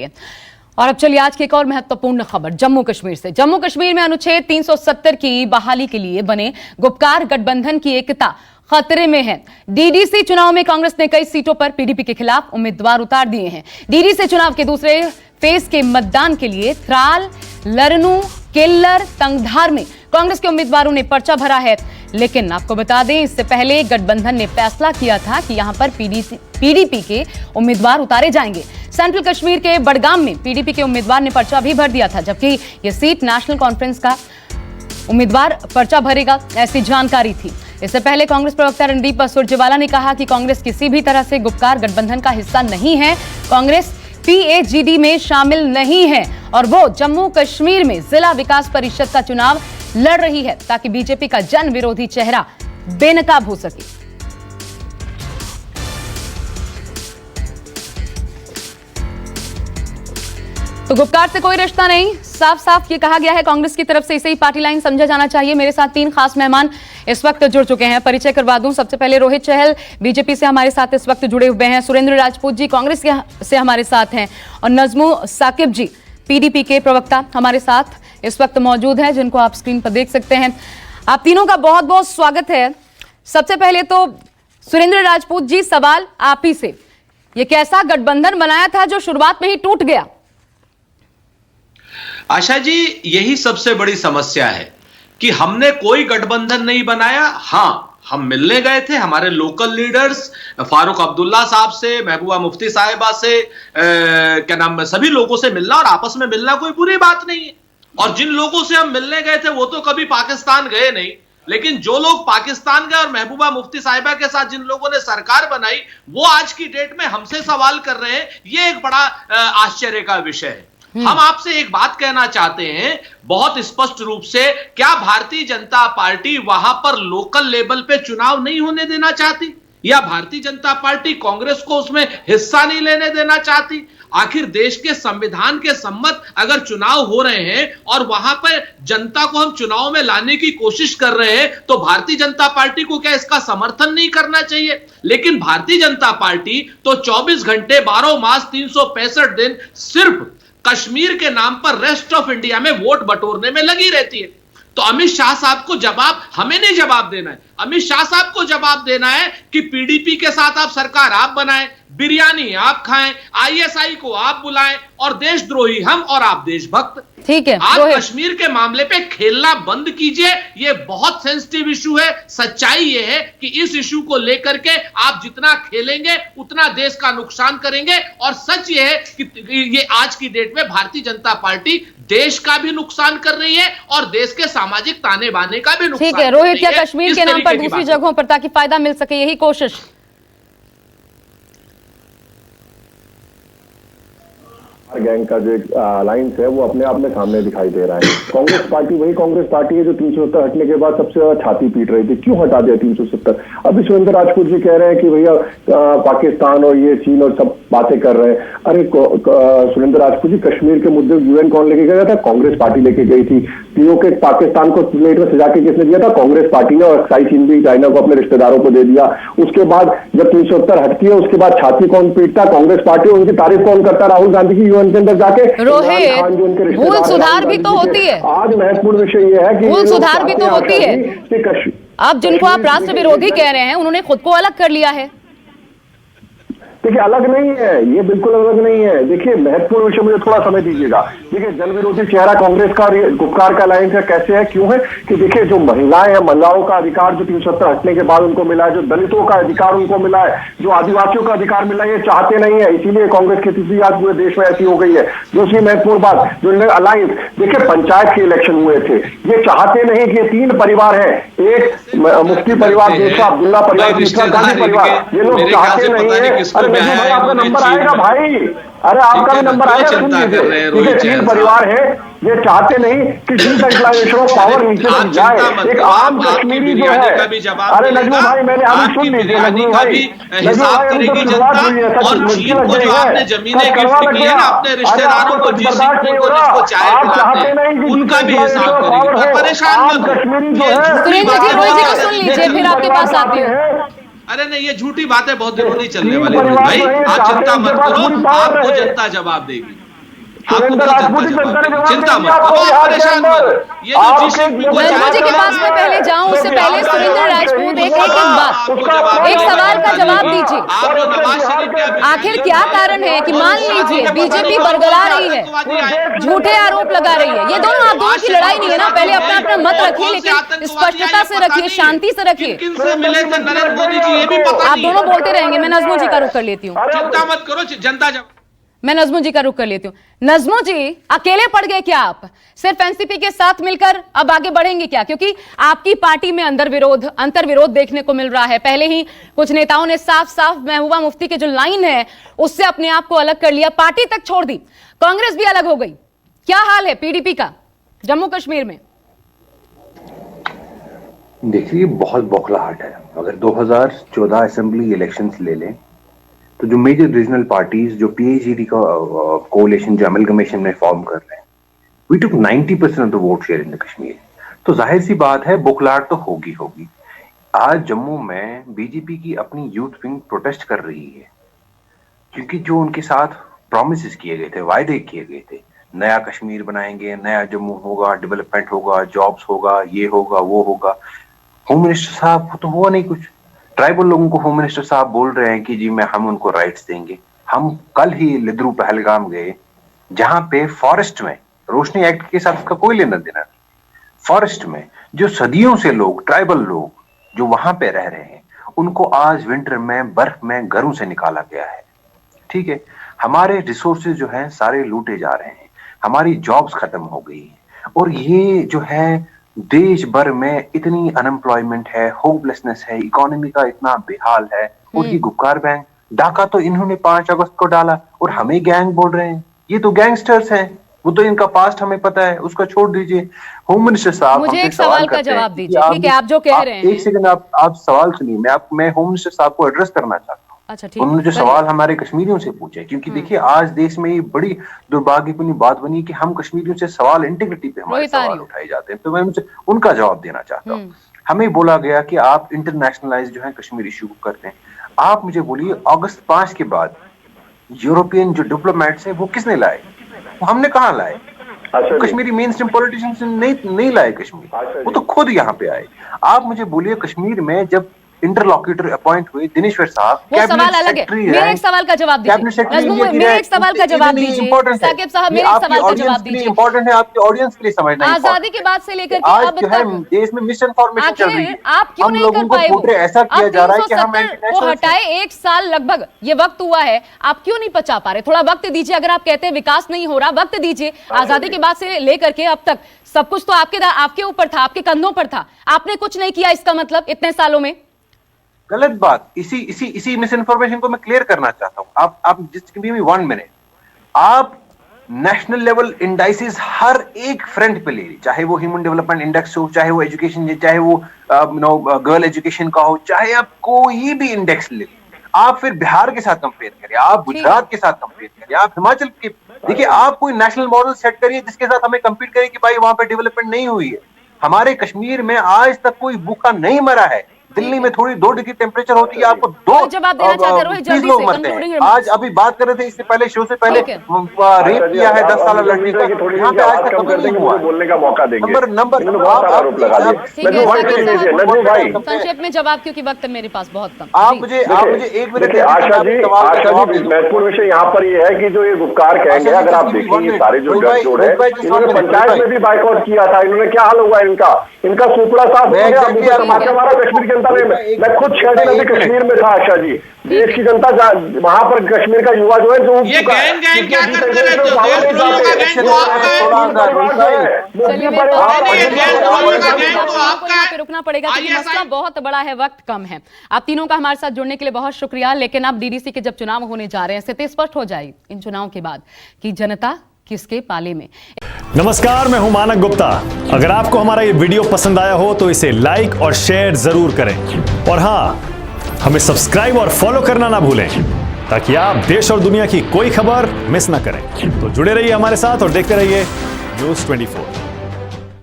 लिए। और अब चलिए आज की एक और महत्वपूर्ण खबर जम्मू कश्मीर से। जम्मू कश्मीर में अनुच्छेद 370 की बहाली के लिए बने गुपकार गठबंधन की एकता खतरे में है। डीडीसी चुनाव में कांग्रेस ने कई सीटों पर पीडीपी के खिलाफ उम्मीदवार उतार दिए हैं। डीडीसी चुनाव के दूसरे फेज के मतदान के लिए थ्राल, लरनू, केल्लर, तंगधार में कांग्रेस के उम्मीदवारों ने पर्चा भरा है। लेकिन आपको बता दें, इससे पहले गठबंधन ने फैसला किया था कि यहां पर पीडीपी के उम्मीदवार उतारे जाएंगे। सेंट्रल कश्मीर के बडगाम में पीडीपी के उम्मीदवार ने पर्चा भी भर दिया था, जबकि यह सीट नेशनल कॉन्फ्रेंस का उम्मीदवार पर्चा भरेगा, ऐसी जानकारी थी। इससे पहले कांग्रेस प्रवक्ता रणदीप सुरजेवाला ने कहा कि कांग्रेस किसी भी तरह से गुपकार गठबंधन का हिस्सा नहीं है। कांग्रेस पीएजीडी में शामिल नहीं है और वो जम्मू कश्मीर में जिला विकास परिषद का चुनाव लड़ रही है ताकि बीजेपी का जन विरोधी चेहरा बेनकाब हो सके। तो गुपकार से कोई रिश्ता नहीं, साफ साफ ये कहा गया है कांग्रेस की तरफ से। इसे ही पार्टी लाइन समझा जाना चाहिए। मेरे साथ तीन खास मेहमान इस वक्त जुड़ चुके हैं, परिचय करवा दूं। सबसे पहले रोहित चहल बीजेपी से हमारे साथ इस वक्त जुड़े हुए हैं। सुरेंद्र राजपूत जी कांग्रेस से हमारे साथ हैं और नजमू साकिब जी पीडीपी के प्रवक्ता हमारे साथ इस वक्त मौजूद हैं, जिनको आप स्क्रीन पर देख सकते हैं। आप तीनों का बहुत बहुत स्वागत है। सबसे पहले तो सुरेंद्र राजपूत जी, सवाल आप ही से, ये कैसा गठबंधन बनाया था जो शुरुआत में ही टूट गया? आशा जी, यही सबसे बड़ी समस्या है कि हमने कोई गठबंधन नहीं बनाया। हां, हम मिलने गए थे हमारे लोकल लीडर्स फारूक अब्दुल्ला साहब से, महबूबा मुफ्ती साहिबा से, क्या नाम, सभी लोगों से मिलना, और आपस में मिलना कोई बुरी बात नहीं है। और जिन लोगों से हम मिलने गए थे वो तो कभी पाकिस्तान गए नहीं, लेकिन जो लोग पाकिस्तान गए और महबूबा मुफ्ती साहिबा के साथ जिन लोगों ने सरकार बनाई, वो आज की डेट में हमसे सवाल कर रहे हैं। ये एक बड़ा आश्चर्य का विषय है। हम आपसे एक बात कहना चाहते हैं बहुत स्पष्ट रूप से, क्या भारतीय जनता पार्टी वहां पर लोकल लेवल पे चुनाव नहीं होने देना चाहती, या भारतीय जनता पार्टी कांग्रेस को उसमें हिस्सा नहीं लेने देना चाहती? आखिर देश के संविधान के सम्मत अगर चुनाव हो रहे हैं और वहां पर जनता को हम चुनाव में लाने की कोशिश कर रहे हैं, तो भारतीय जनता पार्टी को क्या इसका समर्थन नहीं करना चाहिए? लेकिन भारतीय जनता पार्टी तो 24 घंटे 12 मास 365 दिन सिर्फ कश्मीर के नाम पर रेस्ट ऑफ इंडिया में वोट बटोरने में लगी रहती है। तो अमित शाह साहब को जवाब, हमें नहीं जवाब देना है, अमित शाह साहब को जवाब देना है कि पीडीपी के साथ आप सरकार आप बनाएं, बिरयानी आप खाएं, आईएसआई को आप बुलाएं, और देशद्रोही हम और आप देशभक्त। ठीक है, आप कश्मीर के मामले पे खेलना बंद कीजिए। ये बहुत सेंसिटिव इशू है। सच्चाई ये है कि इस इशू को लेकर के आप जितना खेलेंगे उतना देश का नुकसान करेंगे। और सच ये है कि ये आज की डेट में भारतीय जनता पार्टी देश का भी नुकसान कर रही है और देश के सामाजिक ताने बाने का भी नुकसान। ठीक है रोहित, क्या कश्मीर के नाम पर दूसरी जगहों पर ताकि फायदा मिल सके, यही कोशिश? गैंग का जो अलायंस है वो अपने आप में सामने दिखाई दे रहा है। कांग्रेस पार्टी वही कांग्रेस पार्टी है जो 370 हटने के बाद सबसे ज्यादा छाती पीट रही थी। क्यों हटा दिया 370? अभी सुरेंद्र राजपूत जी कह रहे हैं कि भैया पाकिस्तान और ये चीन और सब बातें कर रहे हैं। अरे सुरेंद्र राजपूत जी, कश्मीर के मुद्दे यूएन कौन लेके गया था? कांग्रेस पार्टी लेके गई थी। पीओके पाकिस्तान को प्लेट में सजा के किसने दिया था? कांग्रेस पार्टी ने। और साई चीन भी चाइना को अपने रिश्तेदारों को दे दिया। उसके बाद जब 370 हटती है उसके बाद छाती कौन पीटता? कांग्रेस पार्टी। उनकी तारीफ कौन करता? राहुल गांधी की यूएन के अंदर जाके। रोहित, भूल सुधार भी तो होती है। आज महत्वपूर्ण विषय यह है कि भूल सुधार भी तो होती है। अब जिनको आप राष्ट्र विरोधी कह रहे हैं उन्होंने खुद को अलग कर लिया है। देखिए, अलग नहीं है, ये बिल्कुल अलग नहीं है। देखिए, महत्वपूर्ण विषय, मुझे थोड़ा समय दीजिएगा। देखिए, जन विरोधी चेहरा कांग्रेस का गुपकार का अलायंस है। कैसे है, क्यों है? कि देखिए, जो महिलाएं हैं, महिलाओं का अधिकार जो 370 हटने के बाद उनको मिला है, जो दलितों का अधिकार उनको मिला है, जो आदिवासियों का अधिकार मिला है, ये चाहते नहीं है। इसीलिए कांग्रेस की स्थिति आज पूरे देश में ऐसी हो गई है। दूसरी महत्वपूर्ण बात, जो अलायंस, देखिए, पंचायत के इलेक्शन हुए थे, ये चाहते नहीं कि 3 परिवार है, एक मुफ्ती परिवार, दूसरा अब्दुल्ला परिवार, तीसरा गांधी परिवार, ये लोग चाहते नहीं है। भाई, आपका नंबर आएगा भाई, अरे आपका भी नंबर आएगा। सुन लीजिए, 3 परिवार है, ये चाहते नहीं कि डिसेंट्रलाइजेशन ऑफ पावर नीचे तक जाए। एक आम कश्मीरी जो है, अरे नजमू भाई, मैंने अभी सुन लीजिए, नजमू भाई, हिसाब करेगी जनता, और चीन को जो आपने जमीनें गिफ्ट की है ना अपने रिश्तेदारों को, बर्दाश्त नहीं हो रहा। आप चाहते नहीं कि उनका भी हिसाब करेगी, परेशान मत कश्मीरी जो है। सुरेंद्र जी, रोहित जी को सुन लीजिए, फिर आपके पास आते हैं। अरे नहीं, ये झूठी बातें बहुत दिनों नहीं चलने वाली भाई। आप चिंता मत करो, आपको जनता जवाब देगी। सुरेंद्र राजपूत की जनता ने जवाब चिंता दे दिया मत आपको करो, बिहार के परेशान अंदर। मत। ये जो आपके GCP को नजमा जी के पास मैं पहले जाऊं उससे पहले सुरेंद्र राजपूत एक बात, एक सवाल का जवाब दीजिए। आप जो नवाज शरीफ के आखिर क्या कारण है कि मान लीजिए बीजेपी बरगला रही है, झूठे आरोप लगा रही है, ये दोनों आप दोनों की लड़ाई नहीं है ना, पहले अपना अपना मत रखिए, लेकिन स्पष्टता से रखिए, शांति से रखिए। किनसे मिले थे नरेंद्र मोदी जी ये भी पता आप नहीं। दोनों बोलते रहेंगे, मैं नजमो जी का रुख कर लेती हूँ। चिंता मत करो, जनता जब मैं नजमो जी का रुख कर लेती हूँ। नजमो जी, अकेले पड़ गए क्या आप? सिर्फ एनसीपी के साथ मिलकर अब आगे बढ़ेंगे क्या? क्योंकि आपकी पार्टी में अंतर्विरोध देखने को मिल रहा है। पहले ही कुछ नेताओं ने साफ साफ महबूबा मुफ्ती के जो लाइन है उससे अपने आप को अलग कर लिया, पार्टी तक छोड़ दी, कांग्रेस भी अलग हो गई। क्या हाल है पीडीपी का जम्मू कश्मीर में? देखिए, बहुत बौखलाहट है। अगर 2014 असेंबली इलेक्शंस ले लें तो जो मेजर रीजनल पार्टीज जो पीएचडी का कोalition जो अमलगमेशन में फॉर्म कर रहे हैं, we took 90% of the vote share in the Kashmir. तो जाहिर सी बात है बौखलाहट तो होगी। आज जम्मू में बीजेपी की अपनी यूथ विंग प्रोटेस्ट कर रही है क्योंकि जो उनके साथ प्रॉमिसेस किए गए थे, वायदे किए गए थे, नया कश्मीर बनाएंगे, नया जम्मू होगा, डेवलपमेंट होगा, जॉब्स होगा, ये होगा, वो होगा। होम मिनिस्टर साहब तो हुआ नहीं कुछ। ट्राइबल लोगों को होम मिनिस्टर साहब बोल रहे हैं कि जी हम उनको राइट्स देंगे। हम कल ही लिद्रू पहलगाम गए जहां पे फॉरेस्ट में रोशनी एक्ट के साथ उसका कोई लेना देना नहीं। फॉरेस्ट में जो सदियों से लोग, ट्राइबल लोग जो वहां पे रह रहे हैं, उनको आज विंटर में बर्फ में घरों से निकाला गया है। ठीक है, हमारे रिसोर्सेज जो हैं सारे लूटे जा रहे हैं, हमारी जॉब्स खत्म हो गई है, और ये जो है देश भर में इतनी अनएम्प्लॉयमेंट है, होपलेसनेस है, इकोनॉमी का इतना बेहाल है। और ये गुपकार बैंक डाका तो इन्होंने 5 अगस्त को डाला और हमें गैंग बोल रहे हैं। ये तो गैंगस्टर्स हैं, वो तो इनका पास्ट हमें पता है, उसका छोड़ दीजिए। होम मिनिस्टर साहब मुझे एक सवाल का जवाब दीजिए। ठीक है, आप जो कह रहे हैं, एक सेकंड आप सवाल सुनिए। मैं होम मिनिस्टर साहब को एड्रेस करना चाहता हूँ। अच्छा, ठीक। उन्होंने जो सवाल हमारे कश्मीरियों से पूछे, क्योंकि देखिए आज देश में ये बड़ी दुर्भाग्यपूर्ण बात बनी कि हम कश्मीरियों से सवाल इंटीग्रिटी पे हमारे सवाल उठाए जाते हैं। तो मैं उनसे उनका जवाब देना चाहता हूँ। हमें बोला गया कि आप इंटरनेशनलाइज जो है कश्मीर इशू को करते हैं। आप मुझे बोलिए, अगस्त 5 के बाद यूरोपियन जो डिप्लोमेट्स है वो किसने लाए? वो हमने कहाँ लाए? कश्मीरी मेन स्ट्रीम पॉलिटिशियंस नहीं लाए कश्मीर, वो तो खुद यहाँ पे आए। आप मुझे बोलिए, कश्मीर में जब इंटरलॉक्यूटर अपॉइंट हुए दिनेश्वर साहब, वो सवाल अलग है। मेरे एक सवाल का जवाब दीजिए। मेरे एक सवाल का जवाब दीजिए साकिब साहब, मेरे एक सवाल का जवाब दीजिए। इंपॉर्टेंट है आपके ऑडियंस के लिए समझना। आजादी के बाद से लेकर के अब तक देश में मिस इन्फॉर्मेशन चल रही है। आप क्यों नहीं कर पाए वो? ऐसा किया जा रहा है कि हम को हटाए 1 साल लगभग ये वक्त हुआ है, आप क्यों नहीं पचा पा रहे? थोड़ा वक्त दीजिए। अगर आप कहते हैं विकास नहीं हो रहा, वक्त दीजिए। आजादी के बाद से लेकर के अब तक सब कुछ तो आपके ऊपर था, आपके कंधों पर था। आपने कुछ नहीं किया, इसका मतलब इतने सालों में गलत बात। इसी मिस इन्फॉर्मेशन को मैं क्लियर करना चाहता हूं। आप जस्ट गिव मी 1 मिनट। आप नेशनल लेवल इंडाइसेस हर एक फ्रंट पे ले ली, चाहे वो ह्यूमन डेवलपमेंट इंडेक्स हो, चाहे वो एजुकेशन, चाहे वो गर्ल एजुकेशन का हो, चाहे आप कोई भी इंडेक्स ले ली। आप फिर बिहार के साथ कंपेयर करिए, आप गुजरात के साथ कंपेयर करिए, आप हिमाचल के, देखिए आप कोई नेशनल मॉडल सेट करिए जिसके साथ हमें कंपीट करिए कि भाई वहां पे डेवलपमेंट नहीं हुई है। हमारे कश्मीर में आज तक कोई भूखा नहीं मरा है। दिल्ली में थोड़ी 2 डिग्री टेम्परेचर होती है, आपको 2 जवाब देना चाहते रोहित, जल्दी लोग से मरते हैं। आज अभी बात कर रहे थे इससे पहले, शो से पहले, रेप किया है 10 साल लड़की का, यहाँ पे आज तक कभी नहीं हुआ। बोलने का मौका देंगे। नंबर संक्षेप में जवाब, क्योंकि वक्त मेरे पास बहुत कम। आप मुझे 1 मिनट। आशा जी महत्वपूर्ण विषय यहाँ पर ये है कि जो ये गुपकार कहेंगे, अगर आप देखेंगे सारे जो गठजोड़ है, इन्होंने पंचायत में भी बाइकआउट किया था। इन्होंने क्या हाल हुआ इनका सुपड़ा साफ हो गया। हमारा कश्मीर के अंदर मैं खुद 6 दिन अभी कश्मीर में था आशा जी। देश की जनता वहां पर कश्मीर का युवा जो है जो ये गैंग क्या करते रहते हो? देशद्रोहियों का गैंग तो आपका है। रुकना पड़ेगा क्योंकि मसला बहुत बड़ा है, वक्त कम है। आप तीनों का हमारे साथ जुड़ने के लिए बहुत शुक्रिया। लेकिन अब डीडीसी के जब चुनाव होने जा रहे हैं, स्थिति स्पष्ट हो जाएगी इन चुनाव के बाद कि जनता किसके पाले में। नमस्कार, मैं हूं मानक गुप्ता। अगर आपको हमारा ये वीडियो पसंद आया हो तो इसे लाइक और शेयर जरूर करें, और हां, हमें सब्सक्राइब और फॉलो करना ना भूलें ताकि आप देश और दुनिया की कोई खबर मिस ना करें। तो जुड़े रहिए हमारे साथ और देखते रहिए News 24।